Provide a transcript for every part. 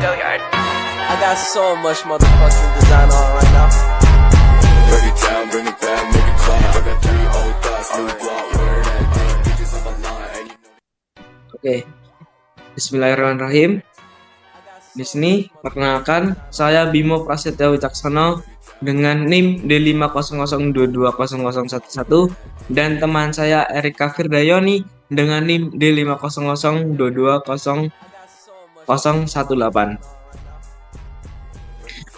I got so much motherfucking design on right now. Break it down, bring it back, make it clap. I got 3 old thoughts, new block, word that bitches on my line. Oke, Bismillahirrahmanirrahim. Di sini perkenalkan saya Bimo Prasetya Wicaksono dengan NIM D500220011 dan teman saya Erika Firdayoni dengan NIM D500220018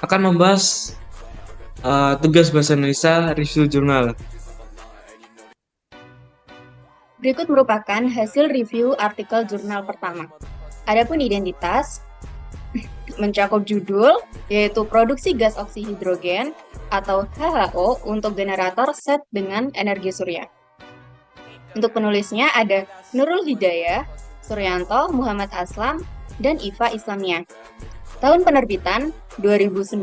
akan membahas tugas bahasa Indonesia review jurnal. Berikut merupakan hasil review artikel jurnal pertama. Adapun identitas mencakup judul, yaitu produksi gas oksihidrogen atau HHO untuk generator set dengan energi surya. Untuk penulisnya ada Nurul Hidayah, Suryanto, Muhammad Aslam, dan Iva Islamia. Tahun penerbitan 2019,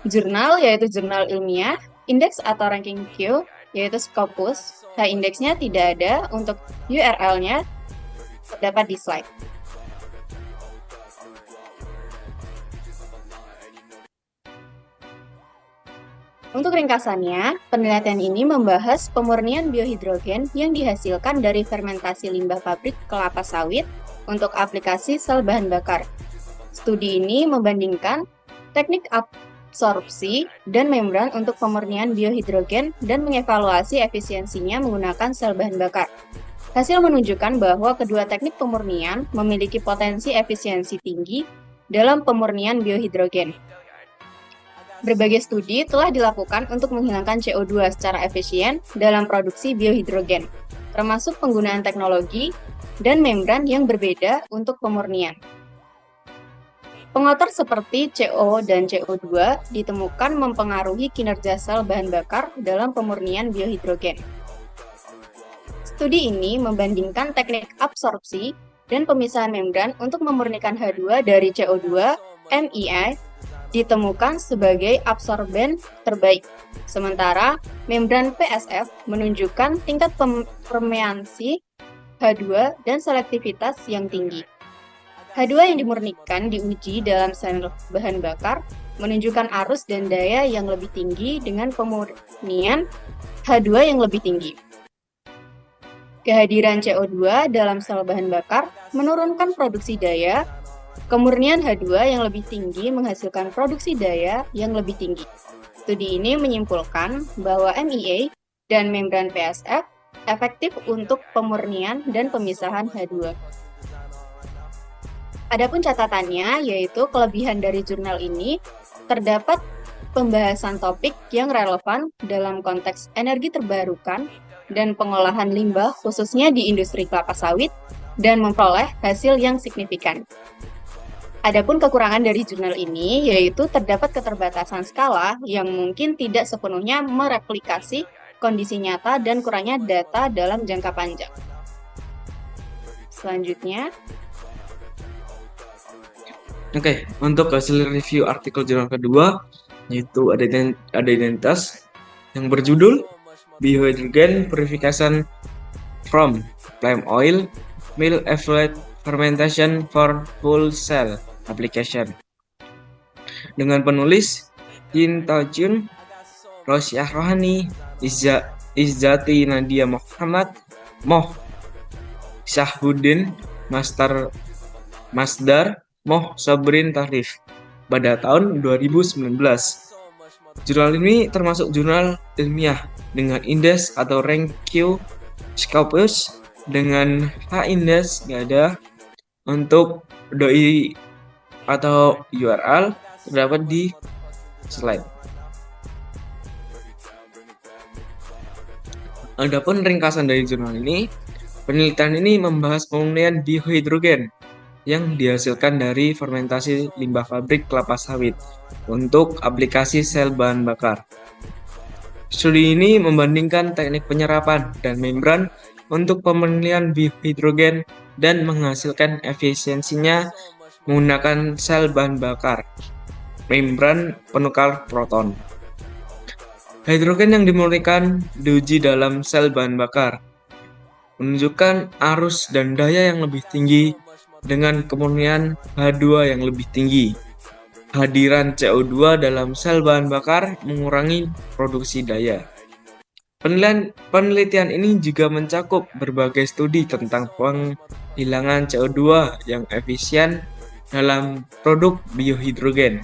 jurnal yaitu jurnal ilmiah, indeks atau ranking Q yaitu Scopus. Indeksnya tidak ada, untuk URL-nya terdapat di slide. Untuk ringkasannya, penelitian ini membahas pemurnian biohidrogen yang dihasilkan dari fermentasi limbah pabrik kelapa sawit untuk aplikasi sel bahan bakar. Studi ini membandingkan teknik absorpsi dan membran untuk pemurnian biohidrogen dan mengevaluasi efisiensinya menggunakan sel bahan bakar. Hasil menunjukkan bahwa kedua teknik pemurnian memiliki potensi efisiensi tinggi dalam pemurnian biohidrogen. Berbagai studi telah dilakukan untuk menghilangkan CO2 secara efisien dalam produksi biohidrogen, termasuk penggunaan teknologi dan membran yang berbeda untuk pemurnian. Pengotor seperti CO dan CO2 ditemukan mempengaruhi kinerja sel bahan bakar dalam pemurnian biohidrogen. Studi ini membandingkan teknik absorpsi dan pemisahan membran untuk memurnikan H2 dari CO2, MII, ditemukan sebagai absorben terbaik. Sementara membran PSF menunjukkan tingkat permeansi H2 dan selektivitas yang tinggi. H2 yang dimurnikan diuji dalam sel bahan bakar menunjukkan arus dan daya yang lebih tinggi dengan pemurnian H2 yang lebih tinggi. Kehadiran CO2 dalam sel bahan bakar menurunkan produksi daya. Kemurnian H2 yang lebih tinggi menghasilkan produksi daya yang lebih tinggi. Studi ini menyimpulkan bahwa MEA dan membran PSF efektif untuk pemurnian dan pemisahan H2. Adapun catatannya, yaitu kelebihan dari jurnal ini, terdapat pembahasan topik yang relevan dalam konteks energi terbarukan dan pengolahan limbah khususnya di industri kelapa sawit dan memperoleh hasil yang signifikan. Adapun kekurangan dari jurnal ini yaitu terdapat keterbatasan skala yang mungkin tidak sepenuhnya mereplikasi kondisi nyata dan kurangnya data dalam jangka panjang. Selanjutnya, Oke, untuk hasil review artikel jurnal kedua yaitu ada identitas yang berjudul Biohydrogen Purification from Palm Oil Mill Effluent Fermentation for Full Cell Application dengan penulis Yin Taojun, Rosyah Rohani, Izzati Nadia Muhammad, Moh Syahbudin, Masdar Moh Sabrin Tarif pada tahun 2019. Jurnal ini termasuk jurnal ilmiah dengan indeks atau rank Q Scopus dengan H-index nggak ada. Untuk doi atau URL terdapat di slide. Adapun ringkasan dari jurnal ini, penelitian ini membahas pemurnian biohidrogen yang dihasilkan dari fermentasi limbah pabrik kelapa sawit untuk aplikasi sel bahan bakar. Studi ini membandingkan teknik penyerapan dan membran untuk pemurnian biohidrogen dan menghasilkan efisiensinya menggunakan sel bahan bakar, membran penukar proton. Hidrogen yang dimurnikan diuji dalam sel bahan bakar, menunjukkan arus dan daya yang lebih tinggi dengan kemurnian H2 yang lebih tinggi. Hadiran CO2 dalam sel bahan bakar mengurangi produksi daya. Penelitian ini juga mencakup berbagai studi tentang penghilangan CO2 yang efisien dalam produk biohidrogen,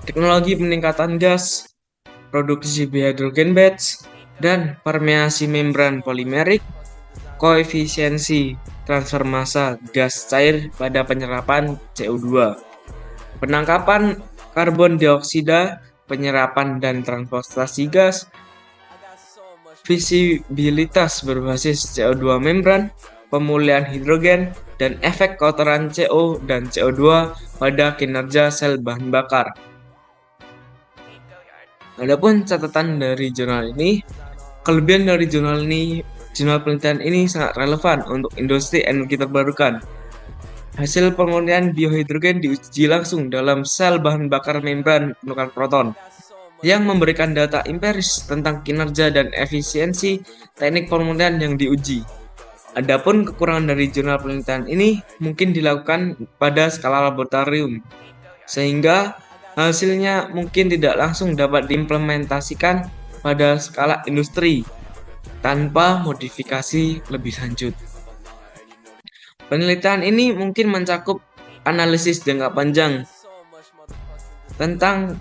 teknologi peningkatan gas, produksi biohidrogen batch, dan permeasi membran polimerik, koefisiensi transfer massa gas cair pada penyerapan CO2, penangkapan karbon dioksida, penyerapan dan transportasi gas, visibilitas berbasis CO2 membran, pemulihan hidrogen, dan efek kotoran CO dan CO2 pada kinerja sel bahan bakar. Adapun catatan dari jurnal ini, kelebihan dari jurnal penelitian ini sangat relevan untuk industri energi terbarukan. Hasil pemurnian biohidrogen diuji langsung dalam sel bahan bakar membran penukar proton, yang memberikan data empiris tentang kinerja dan efisiensi teknik pemurnian yang diuji. Adapun kekurangan dari jurnal penelitian ini mungkin dilakukan pada skala laboratorium, sehingga hasilnya mungkin tidak langsung dapat diimplementasikan pada skala industri tanpa modifikasi lebih lanjut. Penelitian ini mungkin mencakup analisis jangka panjang tentang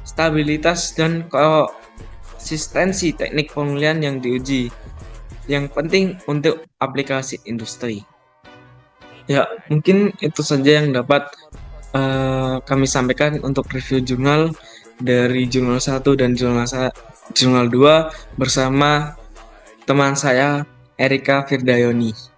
stabilitas dan konsistensi teknik pemulihan yang diuji, yang penting untuk aplikasi industri. Ya, mungkin itu saja yang dapat kami sampaikan untuk review jurnal dari jurnal 1 dan jurnal 2 bersama teman saya Erika Firdayoni.